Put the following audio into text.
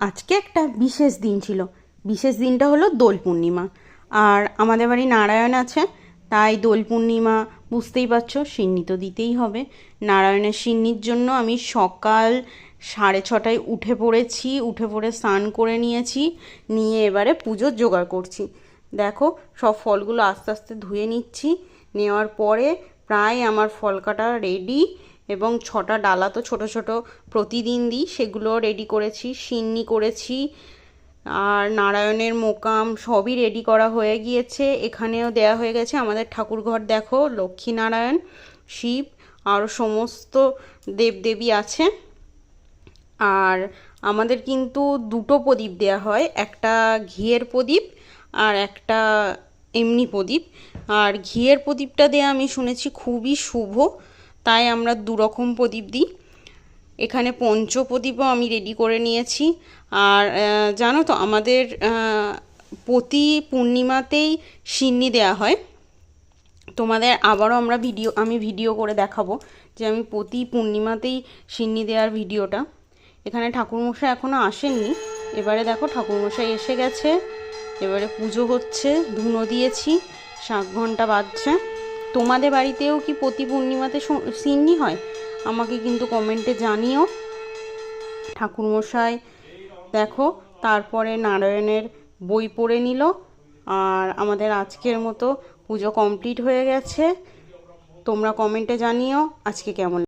আজকে একটা বিশেষ দিন ছিল। বিশেষ দিনটা হলো দোল পূর্ণিমা। আর আমাদের বাড়ি নারায়ণ আছে, তাই দোল পূর্ণিমা বুঝতেই পারছো, সিন্নি তো দিতেই হবে। নারায়ণের সিন্নির জন্য আমি সকাল 6:30টায় উঠে পড়েছি, উঠে পড়ে স্নান করে নিয়েছি, নিয়ে এবারে পুজোর জোগাড় করছি। দেখো, সব ফলগুলো আস্তে আস্তে ধুয়ে নিচ্ছি। নেওয়ার পরে প্রায় আমার ফল কাটা রেডি, এবং 6টা ডালা তো ছোট ছোট প্রতিদিন দিই, সেগুলো রেডি করেছি, সিন্নি করেছি, আর নারায়ণের মোকাম সবই রেডি করা হয়ে গিয়েছে। এখানেও দেয়া হয়ে গেছে। আমাদের ঠাকুরঘর দেখো, লক্ষ্মী নারায়ণ, শিব আর সমস্ত দেবদেবী আছে। আর আমাদের কিন্তু দুটো প্রদীপ দেয়া হয়, একটা ঘিয়ের প্রদীপ আর একটা এমনি প্রদীপ। আর ঘিয়ের প্রদীপটা দেয়া আমি শুনেছি খুবই শুভ, তাই আমরা দুরকম প্রদীপ দিই। এখানে পঞ্চপ্রদীপও আমি রেডি করে নিয়েছি। আর জানো তো, আমাদের প্রতি পূর্ণিমাতেই সিন্নি দেয়া হয়। তোমাদের আবারও আমি ভিডিও করে দেখাবো যে আমি প্রতি পূর্ণিমাতেই সিন্নি দেওয়ার ভিডিওটা। এখানে ঠাকুরমশাই এখনও আসেননি। এবারে দেখো, ঠাকুরমশাই এসে গেছে। এবারে পুজো হচ্ছে, ধুনো দিয়েছি, শাঁখ ঘন্টা বাজছে। তোমাদের বাড়িতেও কি প্রতি পূর্ণিমাতে সিন্নি হয়? আমাকে কিন্তু কমেন্টে জানিও। ঠাকুরমশাই দেখো তারপরে নারায়ণের বই পড়ে নিল। আর আমাদের আজকের মতো পুজো কমপ্লিট হয়ে গেছে। তোমরা কমেন্টে জানিও আজকে কেমন